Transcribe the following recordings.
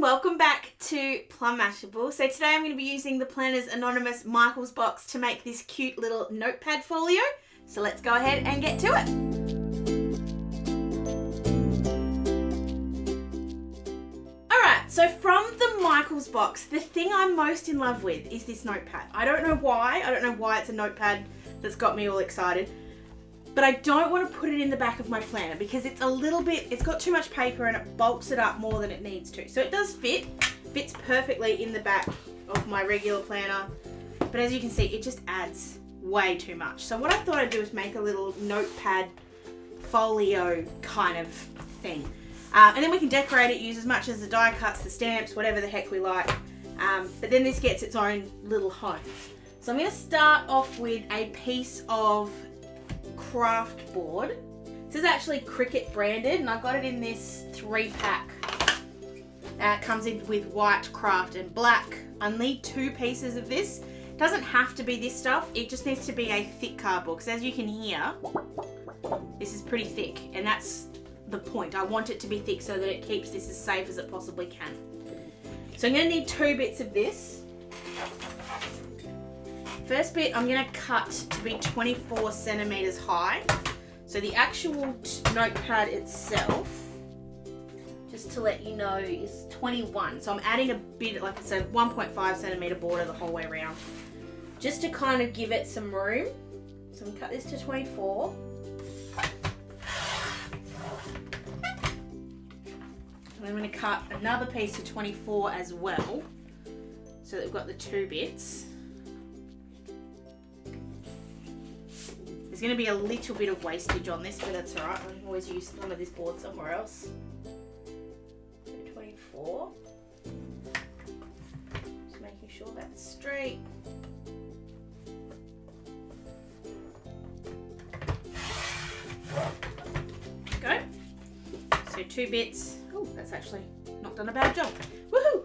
welcome back to Plum Mashable. So today I'm going to be using the Planners Anonymous Michael's box to make this cute little notepad folio. So let's go ahead and get to it. Alright, so from the Michael's box, the thing I'm most in love with is this notepad. I don't know why it's a notepad that's got me all excited. But I don't want to put it in the back of my planner because it's a little bit, it's got too much paper and it bulks it up more than it needs to. So it does fits perfectly in the back of my regular planner. But as you can see, it just adds way too much. So what I thought I'd do is make a little notepad folio kind of thing. And then we can decorate it, use as much as the die cuts, the stamps, whatever the heck we like. But then this gets its own little home. So I'm going to start off with a piece of Kraftboard. This is actually Cricut branded and I got it in this 3-pack. It comes in with white, craft and black. I need 2 pieces of this. It doesn't have to be this stuff, it just needs to be a thick cardboard because as you can hear, this is pretty thick and that's the point. I want it to be thick so that it keeps this as safe as it possibly can. So I'm going to need 2 bits of this. First bit I'm going to cut to be 24 centimeters high. So the actual notepad itself, just to let you know, is 21. So I'm adding a bit, like I said, 1.5 centimeter border the whole way around, just to kind of give it some room. So I'm going to cut this to 24. And I'm going to cut another piece to 24 as well, so that we've got the 2 bits. There's going to be a little bit of wastage on this, but that's alright. I can always use some of this board somewhere else. So 24. Just making sure that's straight. Go. So 2 bits. Oh, that's actually not done a bad job. Woohoo!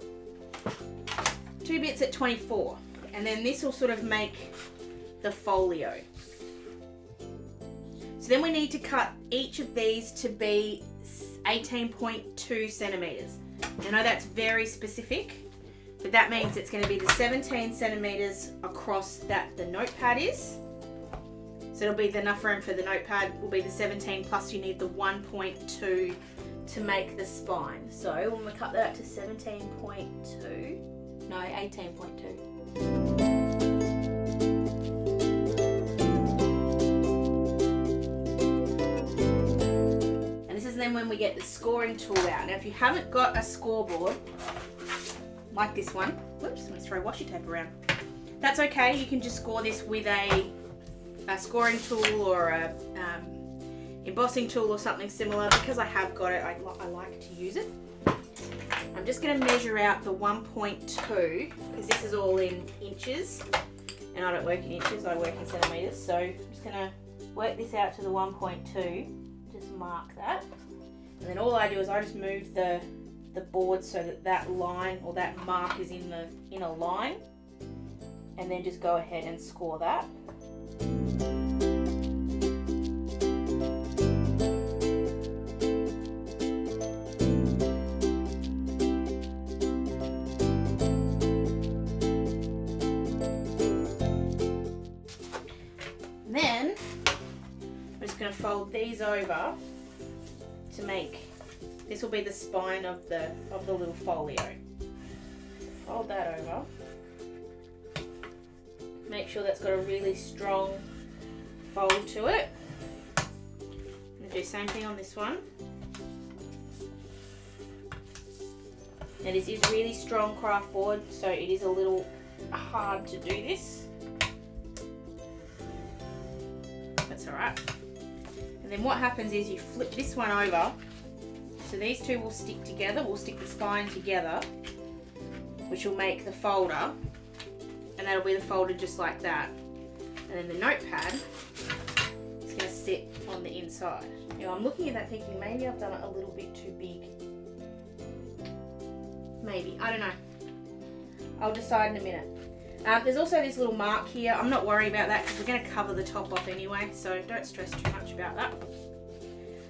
2 bits at 24. And then this will sort of make the folio. So then we need to cut each of these to be 18.2 centimeters. I know that's very specific, but that means it's going to be the 17 centimeters across that the notepad is. So it'll be enough room for the notepad, will be the 17 plus you need the 1.2 to make the spine. So when we cut that up to 17.2, no, 18.2. Then when we get the scoring tool out. Now if you haven't got a scoreboard like this one, whoops, I'm going to throw washi tape around. That's okay, you can just score this with a scoring tool or a embossing tool or something similar. Because I have got it, I like to use it. I'm just going to measure out the 1.2 because this is all in inches and I don't work in inches, I work in centimeters. So I'm just going to work this out to the 1.2, just mark that. And then all I do is I just move the board so that that line or that mark is in a line, and then just go ahead and score that. And then I'm just going to fold these over to make, this will be the spine of the little folio. Fold that over. Make sure that's got a really strong fold to it. I'm going to do the same thing on this one. Now this is really strong Kraftboard, so it is a little hard to do this. That's alright. And then what happens is you flip this one over, so these 2 will stick together, we'll stick the spine together, which will make the folder, and that'll be the folder just like that. And then the notepad is going to sit on the inside. Now I'm looking at that thinking maybe I've done it a little bit too big. Maybe, I don't know. I'll decide in a minute. There's also this little mark here. I'm not worried about that because we're going to cover the top off anyway, so don't stress too much about that.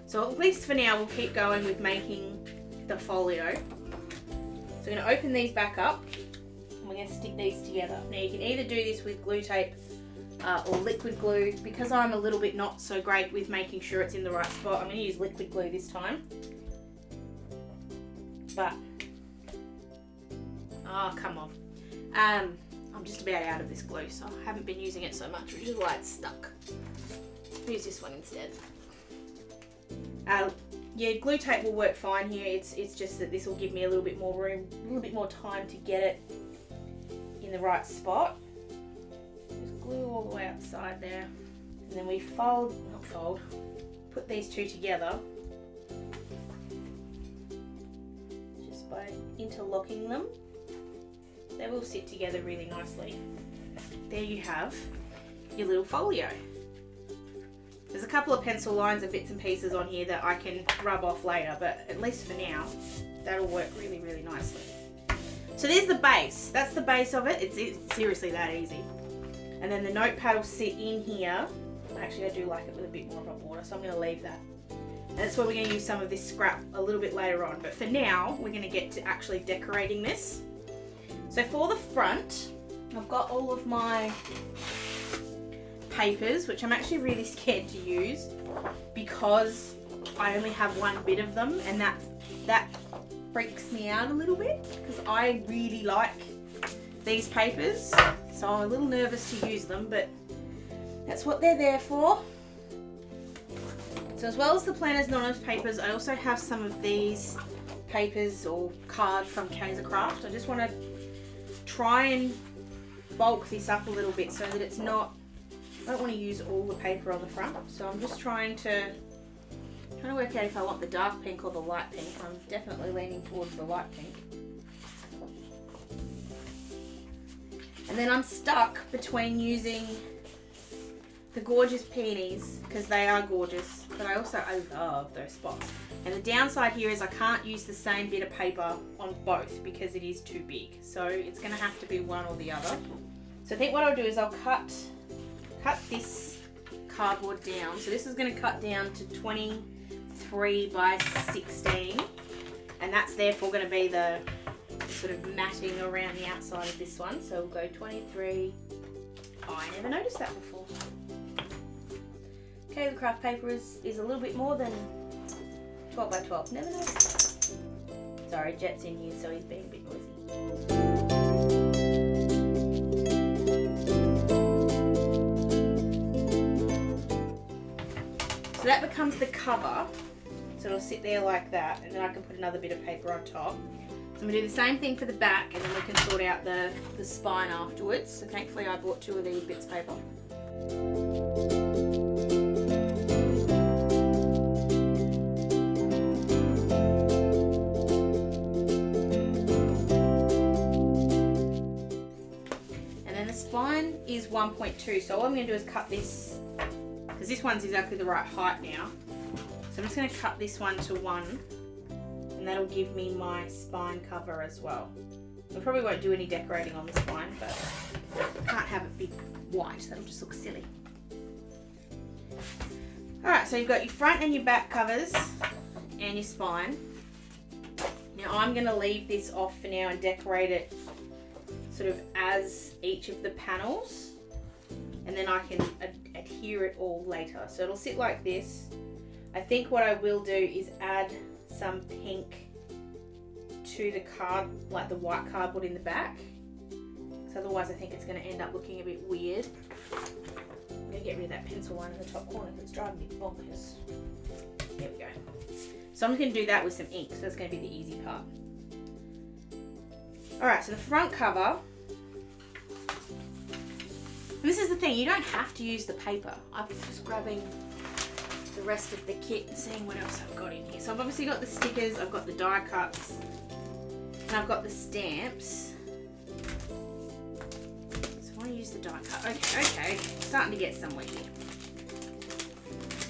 So at least for now we'll keep going with making the folio. So So I'm going to open these back up and we're going to stick these together. Now you can either do this with glue tape or liquid glue. Because I'm a little bit not so great with making sure it's in the right spot, I'm going to use liquid glue this time. But, oh come on. I'm just about out of this glue, so I haven't been using it so much, which is why it's stuck. I'll use this one instead. Yeah, glue tape will work fine here. It's just that this will give me a little bit more room, a little bit more time to get it in the right spot. Just glue all the way outside there. And then we put these two together. Just by interlocking them. They will sit together really nicely. There you have your little folio. There's a couple of pencil lines and bits and pieces on here that I can rub off later, but at least for now, that'll work really, really nicely. So there's the base. That's the base of it. It's seriously that easy. And then the notepad will sit in here. Actually, I do like it with a bit more of a border, so I'm going to leave that. And that's where we're going to use some of this scrap a little bit later on. But for now, we're going to get to actually decorating this. So for the front, I've got all of my papers, which I'm actually really scared to use because I only have one bit of them, and that freaks me out a little bit because I really like these papers, so I'm a little nervous to use them, but that's what they're there for. So as well as the Planners Anon papers, I also have some of these papers or card from Kaisercraft. I just want to try and bulk this up a little bit so that it's not, I don't want to use all the paper on the front, so I'm just trying to work out if I want the dark pink or the light pink. I'm definitely leaning towards the light pink. And then I'm stuck between using the gorgeous peonies, because they are gorgeous, but I love those spots. And the downside here is I can't use the same bit of paper on both because it is too big. So it's going to have to be one or the other. So I think what I'll do is I'll cut this cardboard down. So this is going to cut down to 23 by 16. And that's therefore going to be the sort of matting around the outside of this one. So we'll go 23. Oh, I never noticed that before. Okay, the craft paper is a little bit more than 12 by 12. Never noticed. Sorry, Jet's in here, so he's being a bit noisy. So that becomes the cover. So it'll sit there like that, and then I can put another bit of paper on top. So I'm going to do the same thing for the back, and then we can sort out the spine afterwards. So thankfully I bought 2 of these bits of paper. And then the spine is 1.2, so all I'm going to do is cut this, because this one's exactly the right height now. So I'm just going to cut this one to 1. And that'll give me my spine cover as well. I probably won't do any decorating on the spine, but I can't have it be white, that'll just look silly. Alright, so you've got your front and your back covers and your spine. Now I'm going to leave this off for now and decorate it sort of as each of the panels, and then I can adhere it all later. So it'll sit like this. I think what I will do is add some pink to the card, like the white cardboard in the back, because otherwise I think it's going to end up looking a bit weird. I'm going to get rid of that pencil line in the top corner because it's driving me bonkers. There we go. So I'm just going to do that with some ink, so that's going to be the easy part. Alright, so the front cover, and this is the thing, you don't have to use the paper. I'm just grabbing the rest of the kit and seeing what else I've got in here. So I've obviously got the stickers, I've got the die cuts, and I've got the stamps. So I want to use the die cut. Okay, starting to get somewhere here.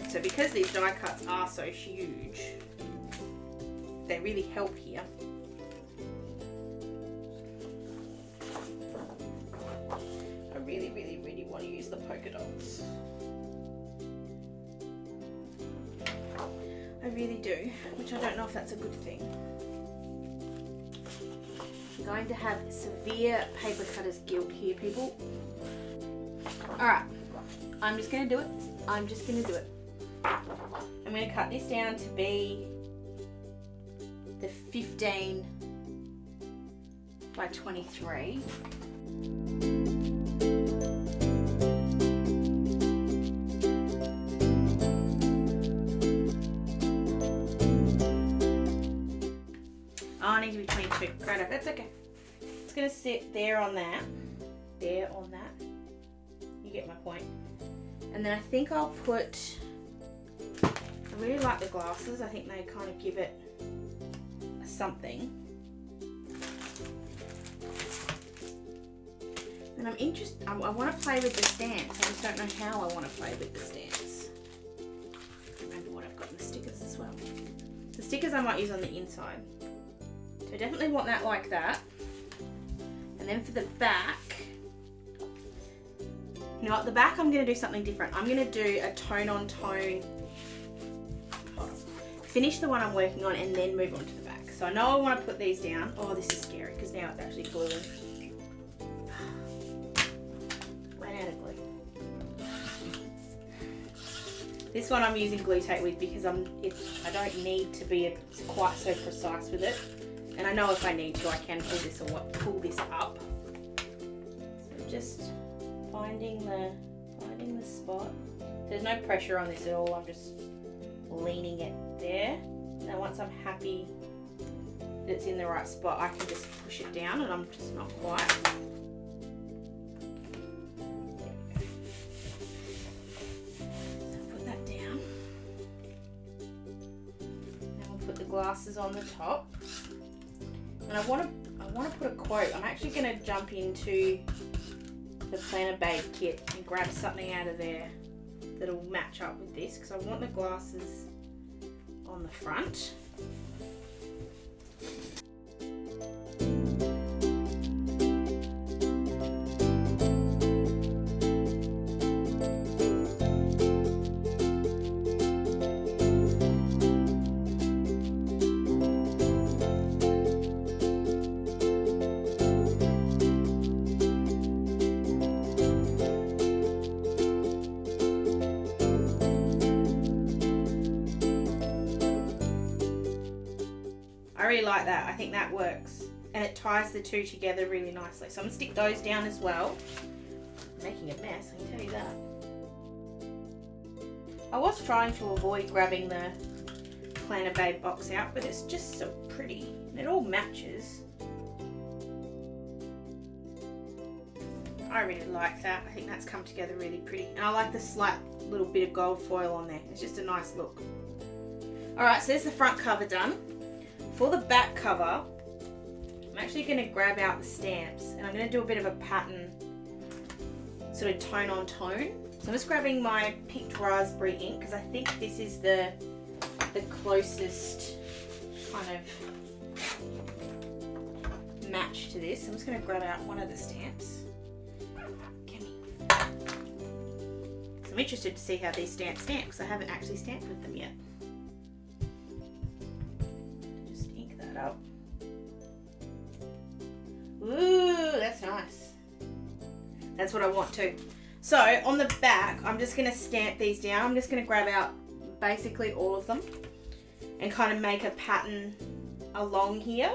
So because these die cuts are so huge, they really help here. I really, really, really want to use the polka dots. I really do, which I don't know if that's a good thing. I'm going to have severe paper cutter's guilt here, people. Alright, I'm just going to do it. I'm just going to do it. I'm going to cut this down to be the 15 by 23. Oh, I need to be 22. Right, that's okay. It's going to sit there on that. There on that. You get my point. And then I think I'll put, I really like the glasses. I think they kind of give it something. And I'm interested, I want to play with the stamps. I just don't know how I want to play with the stamps. Remember what I've got in the stickers as well. The stickers I might use on the inside. So I definitely want that like that. And then for the back, you know what, the back I'm going to do something different. I'm going to do a tone on tone. Hold on. Finish the one I'm working on and then move on to the back. So I know I want to put these down. Oh, this is scary because now it's actually gluing. Ran out of glue. This one I'm using glue tape with because I don't need to be quite so precise with it. And I know if I need to, I can pull this up. So just finding the spot. There's no pressure on this at all. I'm just leaning it there. Now once I'm happy that it's in the right spot, I can just push it down, and I'm just not quite. So put that down. Now we'll put the glasses on the top. And I want to put a quote. I'm actually going to jump into the Planner Babe kit and grab something out of there that'll match up with this, because I want the glasses on the front. I really like that. I think that works. And it ties the two together really nicely. So I'm going to stick those down as well. I'm making a mess, I can tell you that. I was trying to avoid grabbing the Planner Babe box out, but it's just so pretty. And it all matches. I really like that. I think that's come together really pretty. And I like the slight little bit of gold foil on there. It's just a nice look. Alright, so there's the front cover done. For the back cover, I'm actually going to grab out the stamps, and I'm going to do a bit of a pattern, sort of tone on tone. So I'm just grabbing my picked raspberry ink, because I think this is the closest kind of match to this. I'm just going to grab out one of the stamps. So I'm interested to see how these stamps stamp, because I haven't actually stamped with them yet. Up. Ooh, that's nice. That's what I want too. So on the back, I'm just going to stamp these down. I'm just going to grab out basically all of them and kind of make a pattern along here.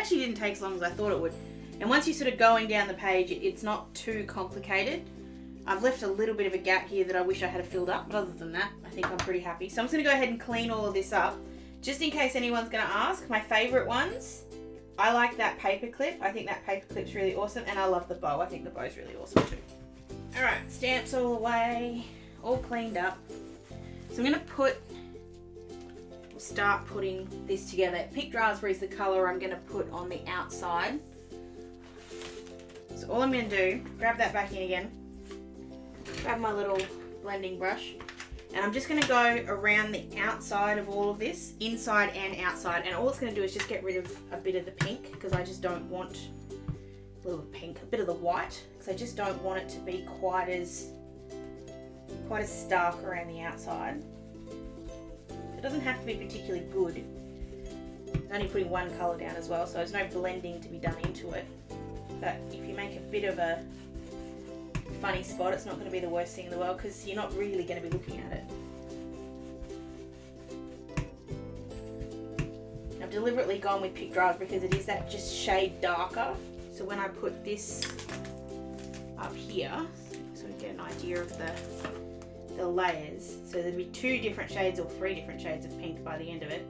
actually didn't take as long as I thought it would. And once you're sort of going down the page, it's not too complicated. I've left a little bit of a gap here that I wish I had filled up, but other than that, I think I'm pretty happy. So I'm just going to go ahead and clean all of this up, just in case anyone's going to ask. My favourite ones, I like that paper clip. I think that paper clip's really awesome, and I love the bow. I think the bow's really awesome too. Alright, stamps all away, all cleaned up. So I'm going to start putting this together. Picked Raspberry is the colour I'm going to put on the outside. So all I'm going to do, grab that back in again, grab my little blending brush, and I'm just going to go around the outside of all of this, inside and outside, and all it's going to do is just get rid of a bit of the pink, because I just don't want a little pink, a bit of the white, because I just don't want it to be quite as stark around the outside. It doesn't have to be particularly good. I'm only putting one colour down as well, so there's no blending to be done into it. But if you make a bit of a funny spot, it's not going to be the worst thing in the world, because you're not really going to be looking at it. I've deliberately gone with Picked Raspberry because it is that just shade darker. So when I put this up here, so we get an idea of the layers. So there'd be 2 different shades or 3 different shades of pink by the end of it.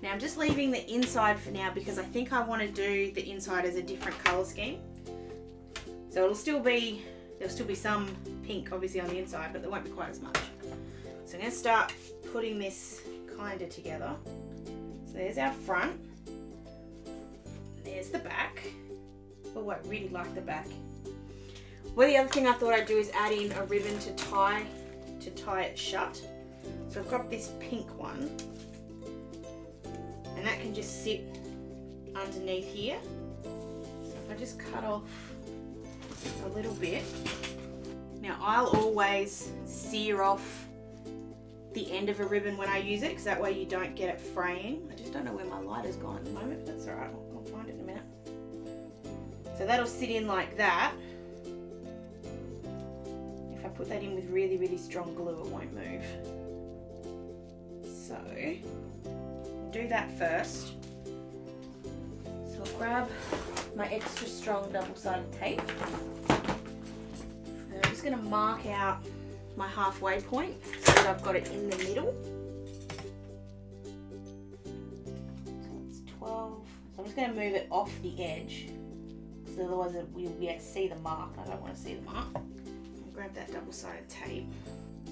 I'm just leaving the inside for now because I think I want to do the inside as a different colour scheme. So there'll still be some pink obviously on the inside, but there won't be quite as much. So I'm going to start putting this kind of together. So there's our front, there's the back. Oh, I really like the back. Well, the other thing I thought I'd do is add in a ribbon to tie it shut. So I've got this pink one, and that can just sit underneath here. So if I just cut off a little bit. Now I'll always sear off the end of a ribbon when I use it, because that way you don't get it fraying. I just don't know where my lighter's gone at the moment, but that's alright, I'll find it in a minute. So that'll sit in like that. If I put that in with really, really strong glue, it won't move. So do that first. So I'll grab my extra strong double-sided tape. And I'm just going to mark out my halfway point so that I've got it in the middle. So it's 12. So I'm just going to move it off the edge, because otherwise we'll be able to see the mark. I don't want to see the mark. I'll grab that double-sided tape.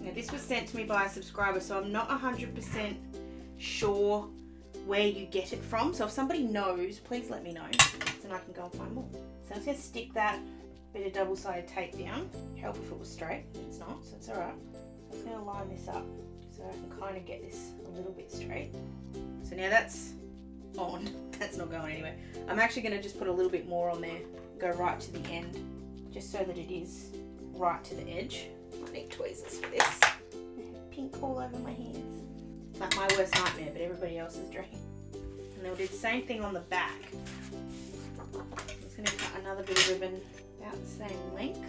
Now this was sent to me by a subscriber, so I'm not 100% sure where you get it from. So if somebody knows, please let me know, so then I can go and find more. So I'm just going to stick that bit of double-sided tape down. Help if it was straight, but it's not, so it's alright. I'm just going to line this up so I can kind of get this a little bit straight. So now that's on. That's not going anywhere. I'm actually going to just put a little bit more on there, go right to the end, just so that it is right to the edge. I need tweezers for this. I have pink all over my hands. It's like my worst nightmare, but everybody else's dream. And then we'll do the same thing on the back. I'm just going to cut another bit of ribbon about the same length.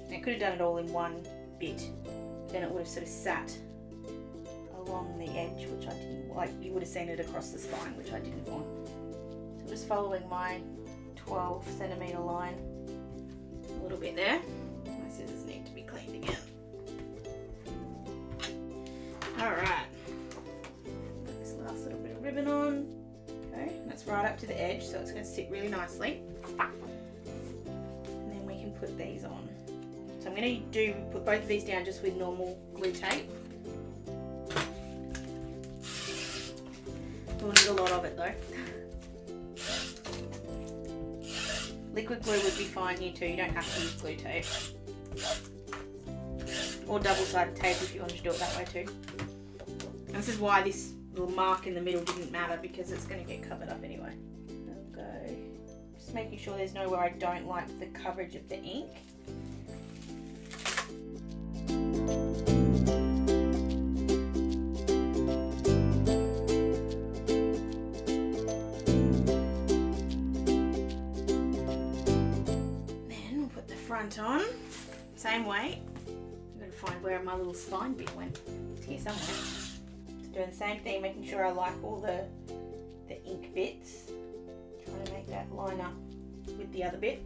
Now I could have done it all in one bit, then it would have sort of sat along the edge, which I didn't like. You would have seen it across the spine, which I didn't want. So I'm just following my 12 centimetre line a little bit there. My scissors need to be cleaned again. Alright, put this last little bit of ribbon on. Okay, that's right up to the edge, so it's going to sit really nicely. And then we can put these on. So I'm going to put both of these down just with normal glue tape. We'll need a lot of it though. Liquid glue would be fine here too, you don't have to use glue tape. or double-sided tape if you want to do it that way too. And this is why this little mark in the middle didn't matter, because it's going to get covered up anyway. I'll go, just making sure there's nowhere I don't like the coverage of the ink. Then we'll put the front on, same way. I'm going to find where my little spine bit went. It's here somewhere. Doing the same thing, making sure I like all the ink bits. Trying to make that line up with the other bit.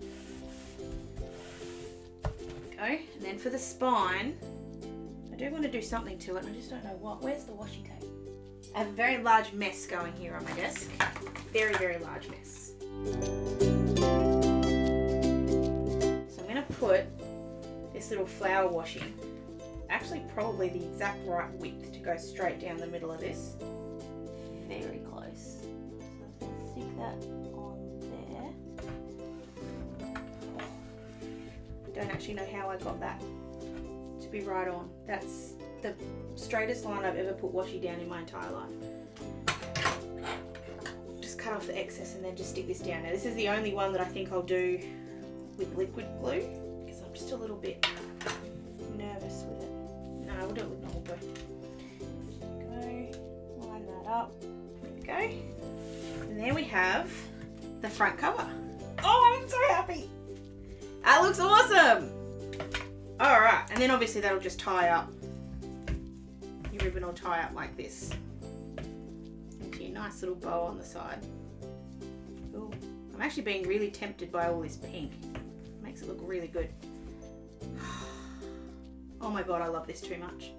Go. And then for the spine, I do want to do something to it, and I just don't know what. Where's the washi tape? I have a very large mess going here on my desk. Very, very large mess. So I'm going to put this little flower washi, actually probably the exact right width to go straight down the middle of this. Very close. So I'm just going to stick that on there. I don't actually know how I got that to be right on. That's the straightest line I've ever put washi down in my entire life. Just cut off the excess and then just stick this down. Now this is the only one that I think I'll do with liquid glue, because I'm just a little bit nervous with it. No, we'll do it with normal glue. Go, line that up. There we go. And there we have the front cover. Oh, I'm so happy. That looks awesome. All right, and then obviously that'll just tie up. Your ribbon will tie up like this. Into your nice little bow on the side. Ooh, I'm actually being really tempted by all this pink. It makes it look really good. Oh my god, I love this too much.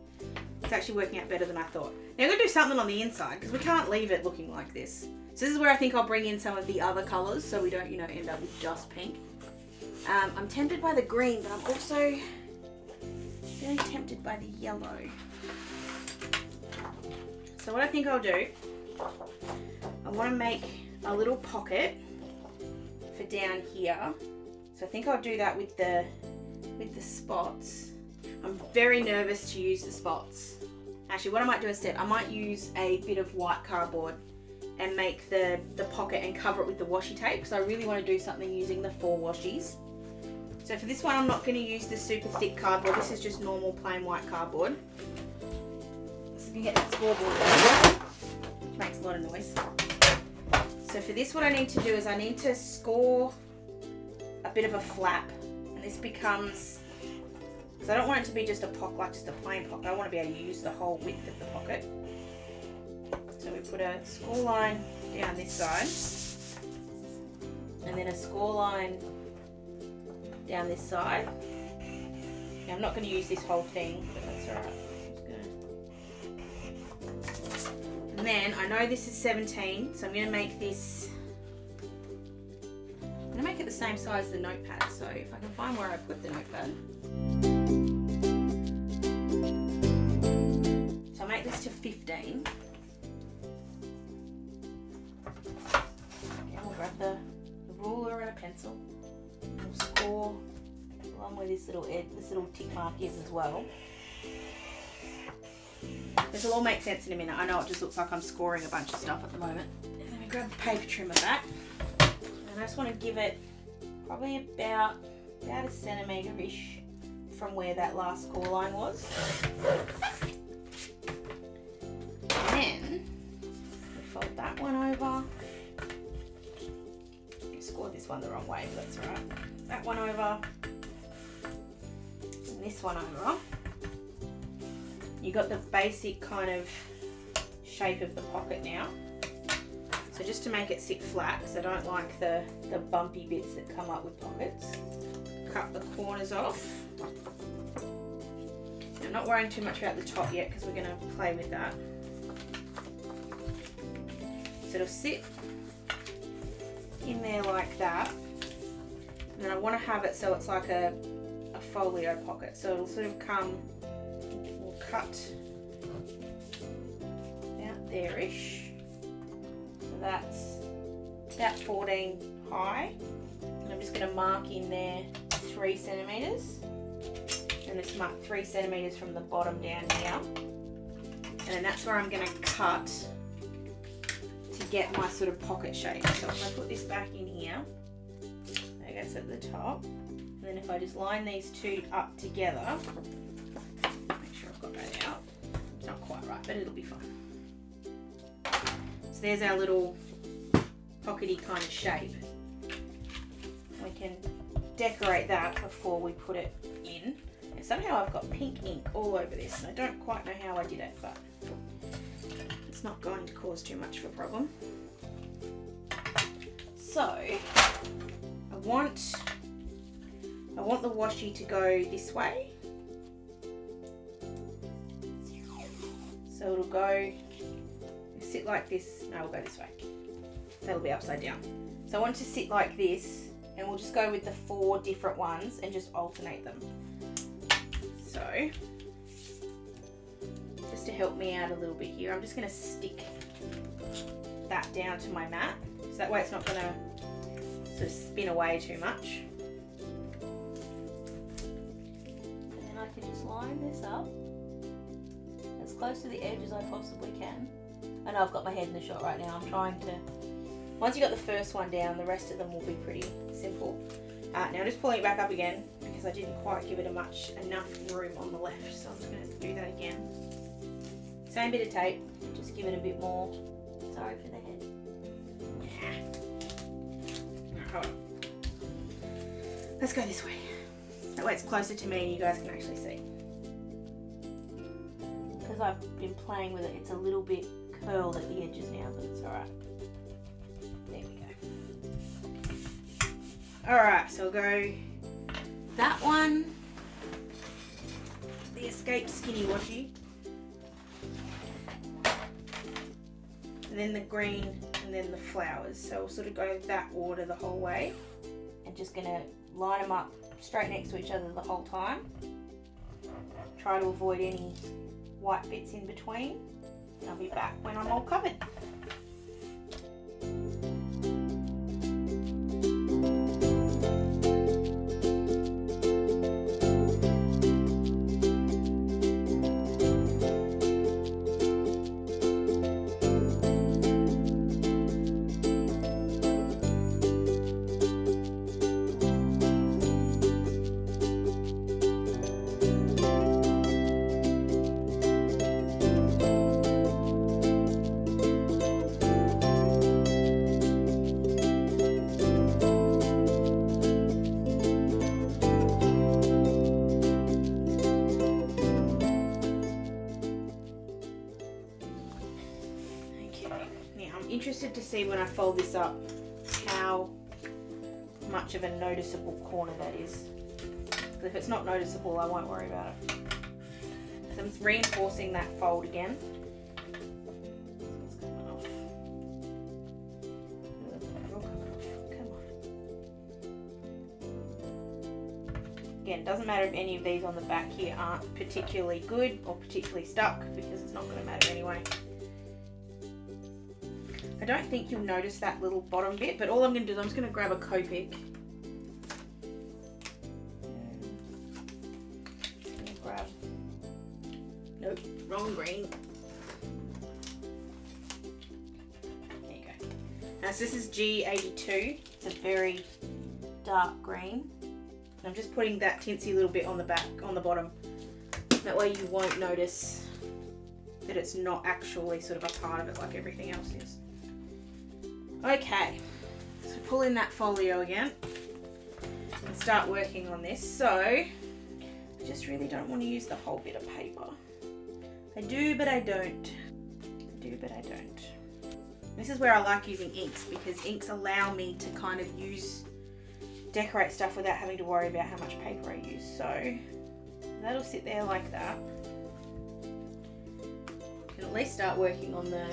It's actually working out better than I thought. Now I'm going to do something on the inside, because we can't leave it looking like this. So this is where I think I'll bring in some of the other colours, so we don't, end up with just pink. I'm tempted by the green, but I'm also really tempted by the yellow. So what I think I'll do, I want to make a little pocket for down here. So I think I'll do that with the spots. I'm very nervous to use the spots. Actually, what I might do instead, I might use a bit of white cardboard and make the pocket and cover it with the washi tape. So I really want to do something using the 4 washies. So for this one, I'm not going to use the super thick cardboard. This is just normal plain white cardboard. So you can get that scoreboard going, which makes a lot of noise. So for this, what I need to do is I need to score a bit of a flap, and this becomes, because I don't want it to be just a pocket, like just a plain pocket. I want to be able to use the whole width of the pocket. So we put a score line down this side, and then a score line down this side. Now I'm not going to use this whole thing, but that's alright. And then I know this is 17, so I'm going to make this, I'm going to make it the same size as the Notepad. So if I can find where I put the Notepad. So I'll make this to 15. Okay, we'll grab the ruler and a pencil. We'll score along where this little tick mark is as well. This will all make sense in a minute. I know it just looks like I'm scoring a bunch of stuff at the moment. And then we grab the paper trimmer back. And I just want to give it probably about a centimetre-ish from where that last score line was. And then we fold that one over. I scored this one the wrong way, but that's alright. That one over. And this one over. You got the basic kind of shape of the pocket now. So just to make it sit flat, because I don't like the bumpy bits that come up with pockets. Cut the corners off. I'm not worrying too much about the top yet, because we're going to play with that. So it'll sit in there like that. And then I want to have it so it's like a folio pocket. So it'll sort of come, we'll cut about there-ish. So that's about 14 high. And I'm just going to mark in there 3 centimetres. And it's marked 3 centimeters from the bottom down here. And then that's where I'm going to cut to get my sort of pocket shape. So if I put this back in here, I guess at the top, and then if I just line these two up together, make sure I've got that out. It's not quite right, but it'll be fine. So there's our little pockety kind of shape. We can decorate that before we put it in. And somehow I've got pink ink all over this, and I don't quite know how I did it, but it's not going to cause too much of a problem. So I want the washi to go this way. So it'll go, sit like this. No, we'll go this way. That'll be upside down. So I want to sit like this, and we'll just go with the 4 different ones and just alternate them. So, just to help me out a little bit here, I'm just going to stick that down to my mat, so that way it's not going to sort of spin away too much. And then I can just line this up as close to the edge as I possibly can. I know I've got my head in the shot right now. I'm trying to, once you got the first one down, the rest of them will be pretty simple. Now I'm just pulling it back up again because I didn't quite give it enough room on the left, so I'm just going to do that again. Same bit of tape, just give it a bit more. Sorry for the head. Hold on. Let's go this way. That way it's closer to me and you guys can actually see. Because I've been playing with it, it's a little bit curled at the edges now, but it's alright. There we go. Alright, so we'll go that one, the Escape Skinny Washi, and then the green, and then the flowers. So we'll sort of go that order the whole way, and just going to line them up straight next to each other the whole time. Try to avoid any white bits in between. I'll be back when I'm all covered. Interested to see when I fold this up how much of a noticeable corner that is. Because if it's not noticeable, I won't worry about it. So I'm just reinforcing that fold again. Come on. Again, doesn't matter if any of these on the back here aren't particularly good or particularly stuck, because it's not going to matter anyway. I don't think you'll notice that little bottom bit, but all I'm going to do is I'm just going to grab a Copic. Nope, wrong green. There you go. Now, so this is G82. It's a very dark green. And I'm just putting that tinsy little bit on the back, on the bottom. That way you won't notice that it's not actually sort of a part of it like everything else is. Okay, so pull in that folio again and start working on this. So, I just really don't want to use the whole bit of paper. I do, but I don't. I do, but I don't. This is where I like using inks, because inks allow me to kind of decorate stuff without having to worry about how much paper I use. So, that'll sit there like that. You can at least start working on the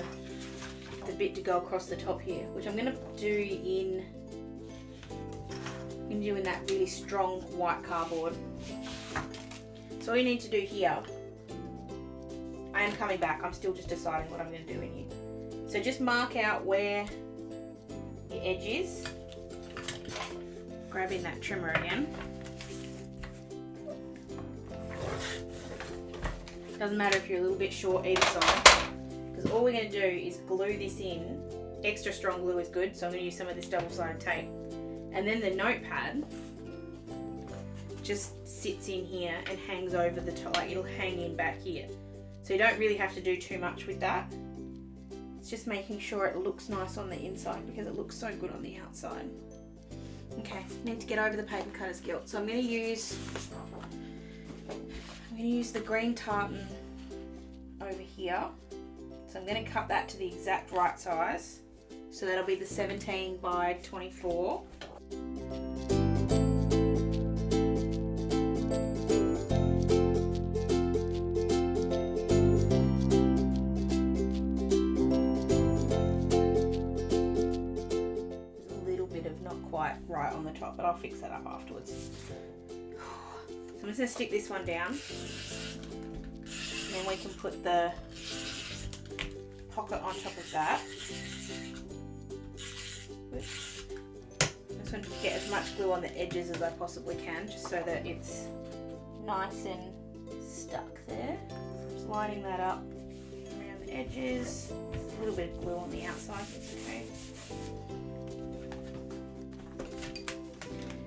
bit to go across the top here, which I'm going to do in that really strong white cardboard. So all you need to do here, I am coming back, I'm still just deciding what I'm going to do in here. So just mark out where your edge is, grabbing that trimmer again. Doesn't matter if you're a little bit short either side, because all we're going to do is glue this in. Extra strong glue is good, so I'm going to use some of this double-sided tape. And then the Notepad just sits in here and hangs over the top, like it'll hang in back here. So you don't really have to do too much with that. It's just making sure it looks nice on the inside because it looks so good on the outside. Okay, need to get over the paper cutter's guilt. So I'm going to use the green tartan over here. So I'm going to cut that to the exact right size. So that'll be the 17 by 24. Right on the top, but I'll fix that up afterwards. So I'm just going to stick this one down, and then we can put the pocket on top of that. Oops. I just want to get as much glue on the edges as I possibly can, just so that it's nice and stuck there. Just lining that up around the edges. A little bit of glue on the outside, it's okay.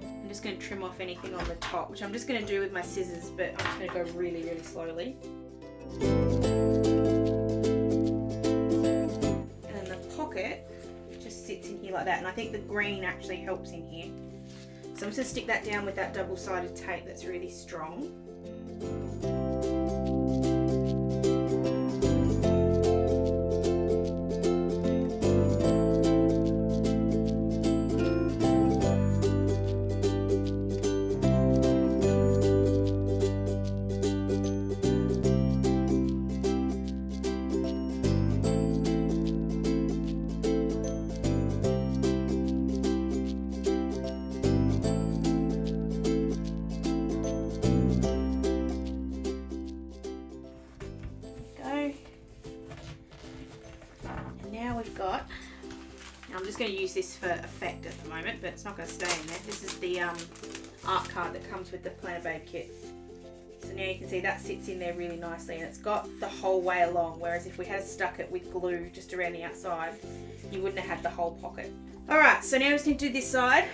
I'm just going to trim off anything on the top, which I'm just going to do with my scissors, but I'm just going to go really, really slowly. And then the pocket just sits in here like that, and I think the green actually helps in here. So I'm just going to stick that down with that double-sided tape that's really strong. I'm just going to use this for effect at the moment, but it's not going to stay in there. This is the art card that comes with the Planner Babe kit. So now you can see that sits in there really nicely, and it's got the whole way along, whereas if we had stuck it with glue just around the outside, you wouldn't have had the whole pocket. Alright, so now I just need to do this side.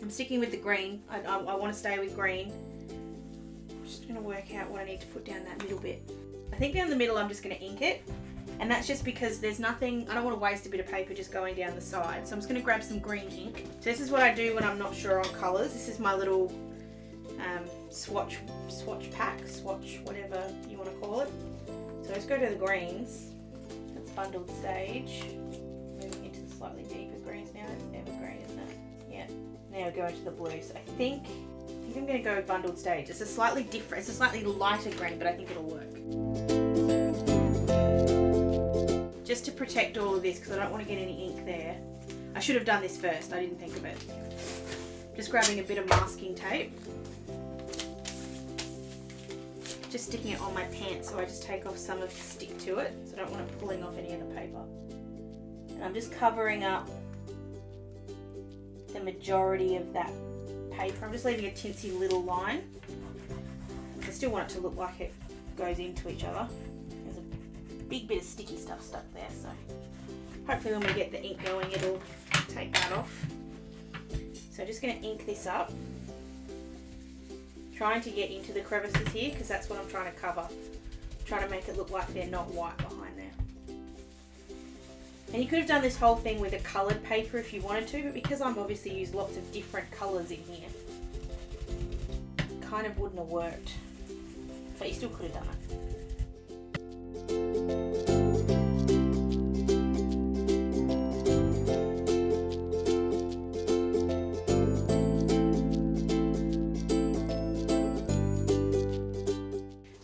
I'm sticking with the green. I want to stay with green. I'm just going to work out what I need to put down that middle bit. I think down the middle I'm just going to ink it. And that's just because there's nothing, I don't want to waste a bit of paper just going down the side. So I'm just going to grab some green ink. So this is what I do when I'm not sure on colours. This is my little swatch pack, whatever you want to call it. So let's go to the greens. That's bundled stage. Moving into the slightly deeper greens now. It's evergreen, isn't it? Yeah. Now we go into the blues. I think I'm going to go with bundled stage. It's a slightly different, it's a slightly lighter green, but I think it'll work. Just to protect all of this, because I don't want to get any ink there. I should have done this first, I didn't think of it. Just grabbing a bit of masking tape. Just sticking it on my pants so I just take off some of the stick to it, so I don't want it pulling off any of the paper. And I'm just covering up the majority of that paper. I'm just leaving a tinsy little line. I still want it to look like it goes into each other. Big bit of sticky stuff stuck there, so hopefully when we get the ink going it'll take that off. So I'm just going to ink this up, trying to get into the crevices here because that's what I'm trying to cover, trying to make it look like they're not white behind there. And you could have done this whole thing with a coloured paper if you wanted to, but because I've obviously used lots of different colours in here, it kind of wouldn't have worked, but you still could have done it.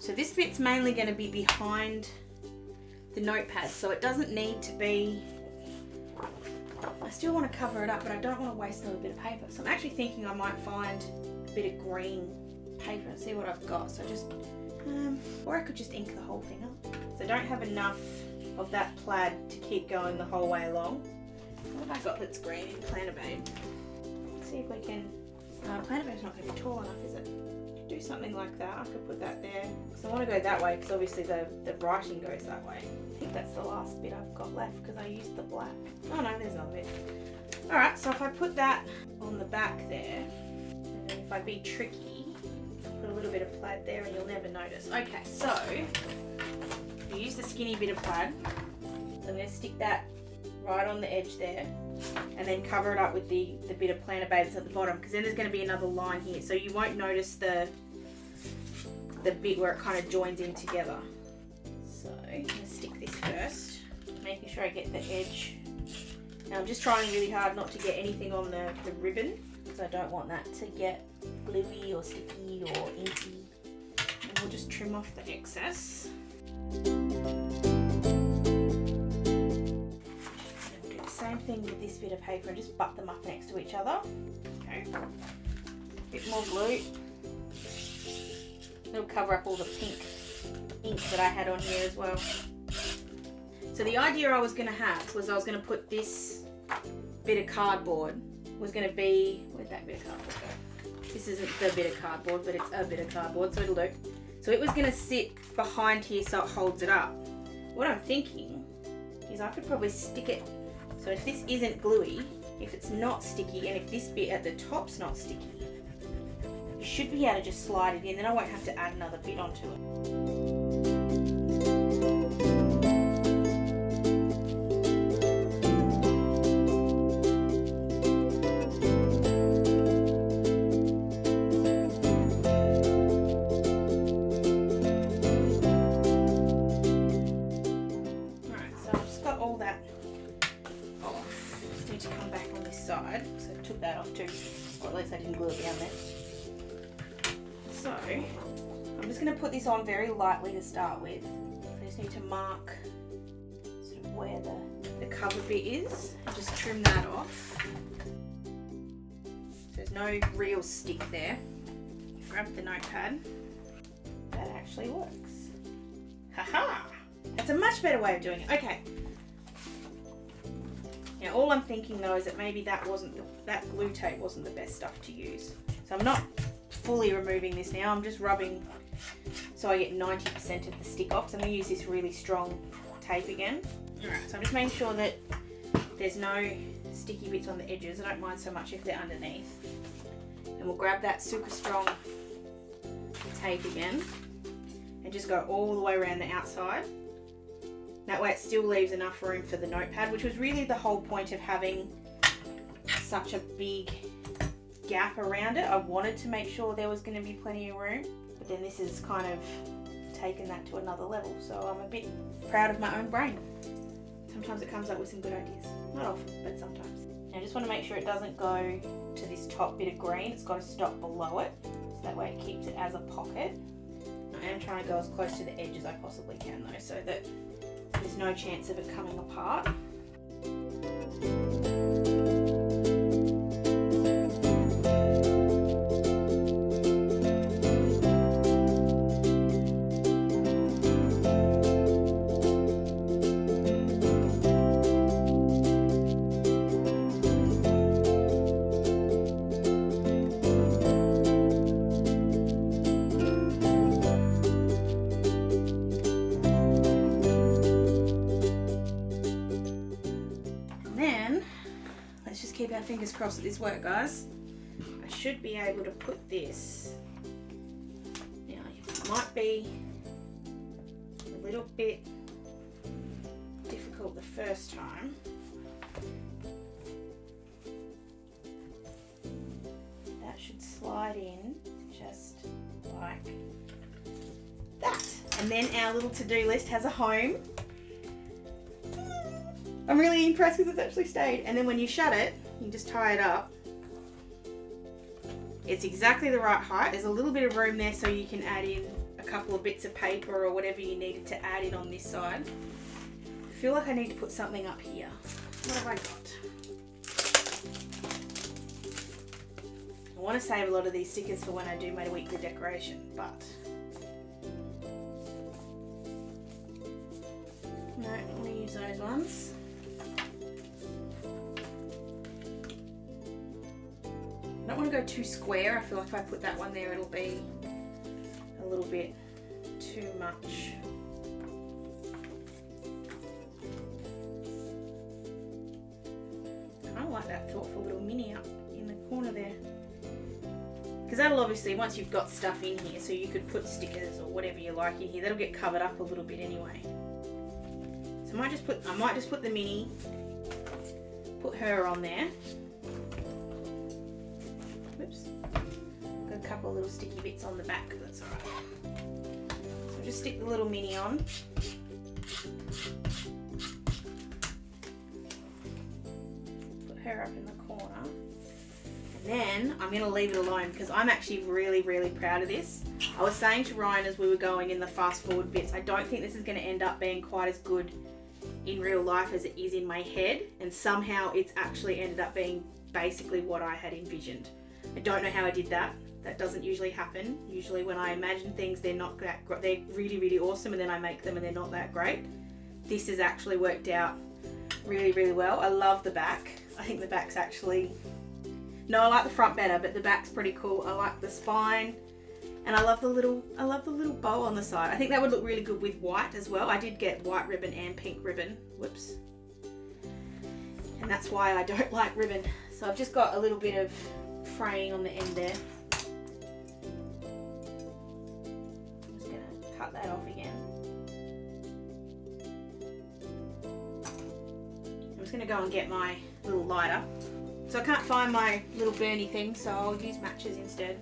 So this bit's mainly going to be behind the Notepad, so it doesn't need to be, I still want to cover it up, but I don't want to waste a little bit of paper. So I'm actually thinking I might find a bit of green paper and see what I've got. So just or I could just ink the whole thing up. So I don't have enough of that plaid to keep going the whole way along. What have I got that's green in Planner Babe? Let's see if we can, Planner Babe's not going to be tall enough, is it? Do something like that. I could put that there. So I want to go that way because obviously the writing goes that way. I think that's the last bit I've got left because I used the black. Oh no, there's another bit. Alright, so if I put that on the back there, and then if I be tricky, put a little bit of plaid there and you'll never notice. Okay, so you use the skinny bit of plaid. So I'm going to stick that right on the edge there and then cover it up with the bit of Planner Babes at the bottom, because then there's going to be another line here, so you won't notice the bit where it kind of joins in together. So I'm going to stick this first, making sure I get the edge. Now I'm just trying really hard not to get anything on the ribbon, because I don't want that to get gluey or sticky or inky. And we'll just trim off the excess. Same thing with this bit of paper and just butt them up next to each other. Okay. Bit more glue. It'll cover up all the pink ink that I had on here as well. So the idea I was going to have was I was going to put this bit of cardboard was going to be, where'd that bit of cardboard go? This isn't the bit of cardboard, but it's a bit of cardboard, so it'll do. So it was going to sit behind here so it holds it up. What I'm thinking is I could probably stick it. So if this isn't gluey, if it's not sticky, and if this bit at the top's not sticky, you should be able to just slide it in, then I won't have to add another bit onto it. Side, so I took that off too, or at least I didn't glue it down there. So I'm just going to put this on very lightly to start with. I just need to mark sort of where the cover bit is and just trim that off. So there's no real stick there. Grab the notepad. That actually works. Haha! That's a much better way of doing it. Okay. Now all I'm thinking though is that maybe that glue tape wasn't the best stuff to use. So I'm not fully removing this now, I'm just rubbing so I get 90% of the stick off. So I'm going to use this really strong tape again. Alright, so I'm just making sure that there's no sticky bits on the edges. I don't mind so much if they're underneath. And we'll grab that super strong tape again and just go all the way around the outside. That way it still leaves enough room for the notepad, which was really the whole point of having such a big gap around it. I wanted to make sure there was going to be plenty of room, but then this is kind of taken that to another level. So I'm a bit proud of my own brain. Sometimes it comes up with some good ideas. Not often, but sometimes. Now I just want to make sure it doesn't go to this top bit of green. It's got to stop below it, so that way it keeps it as a pocket. I am trying to go as close to the edge as I possibly can though, so that there's no chance of it coming apart. Keep our fingers crossed that this works, guys. I should be able to put this. Now, it might be a little bit difficult the first time. That should slide in just like that. And then our little to-do list has a home. I'm really impressed because it's actually stayed. And then when you shut it, you can just tie it up. It's exactly the right height. There's a little bit of room there so you can add in a couple of bits of paper or whatever you needed to add in on this side. I feel like I need to put something up here. What have I got? I want to save a lot of these stickers for when I do my weekly decoration, but no, I'm going to use those ones. I don't want to go too square. I feel like if I put that one there, it'll be little bit too much. I kind of like that thoughtful little mini up in the corner there. Because that'll obviously, once you've got stuff in here, so you could put stickers or whatever you like in here, that'll get covered up a little bit anyway. So I might just put the mini, put her on there. Whoops. Got a couple of little sticky bits on the back, that's alright. So just stick the little mini on. Put her up in the corner. And then I'm going to leave it alone because I'm actually really, really proud of this. I was saying to Ryan as we were going in the fast forward bits, I don't think this is going to end up being quite as good in real life as it is in my head, and somehow it's actually ended up being basically what I had envisioned. I don't know how I did that. That doesn't usually happen. Usually when I imagine things, they're not that great. They're really, really awesome, and then I make them and they're not that great. This has actually worked out really, really well. I love the back. I think the back's actually... No, I like the front better, but the back's pretty cool. I like the spine, and I love the little bow on the side. I think that would look really good with white as well. I did get white ribbon and pink ribbon. Whoops. And that's why I don't like ribbon. So I've just got a little bit of fraying on the end there. I'm just gonna cut that off again. I'm just gonna go and get my little lighter. So I can't find my little burny thing, so I'll use matches instead.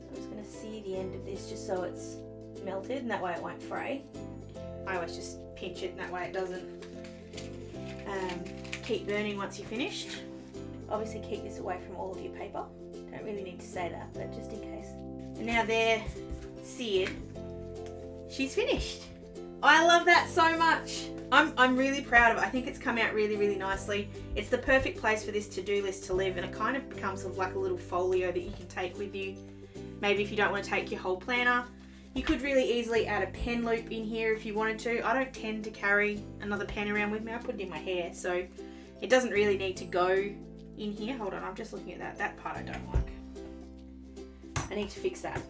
I'm just going to sear the end of this just so it's melted, and that way it won't fray. I always just pinch it, and that way it doesn't keep burning once you're finished. Obviously keep this away from all of your paper. Don't really need to say that, but just in case. And now they're seared. She's finished. I love that so much. I'm really proud of it. I think it's come out really, really nicely. It's the perfect place for this to-do list to live, and it kind of becomes sort of like a little folio that you can take with you. Maybe if you don't want to take your whole planner. You could really easily add a pen loop in here if you wanted to. I don't tend to carry another pen around with me. I put it in my hair, so it doesn't really need to go in here. Hold on, I'm just looking at that. That part I don't like. I need to fix that.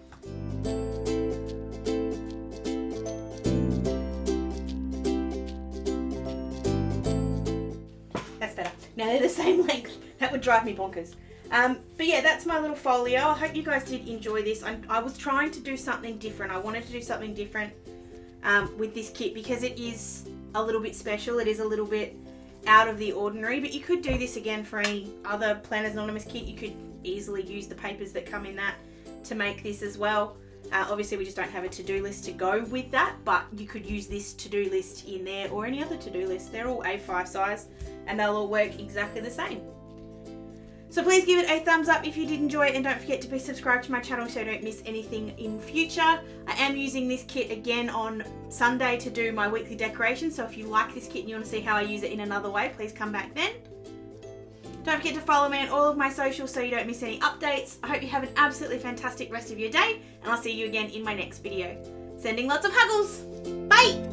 Now they're the same length. That would drive me bonkers. But yeah, that's my little folio. I hope you guys did enjoy this. I was trying to do something different. I wanted to do something different with this kit because it is a little bit special. It is a little bit out of the ordinary, but you could do this again for any other Planners Anonymous kit. You could easily use the papers that come in that to make this as well. Obviously we just don't have a to-do list to go with that, but you could use this to-do list in there or any other to-do list. They're all A5 size and they'll all work exactly the same. So please give it a thumbs up if you did enjoy it, and don't forget to be subscribed to my channel so you don't miss anything in future. I am using this kit again on Sunday to do my weekly decorations, so if you like this kit and you want to see how I use it in another way, please come back then. Don't forget to follow me on all of my socials so you don't miss any updates. I hope you have an absolutely fantastic rest of your day, and I'll see you again in my next video. Sending lots of huggles. Bye!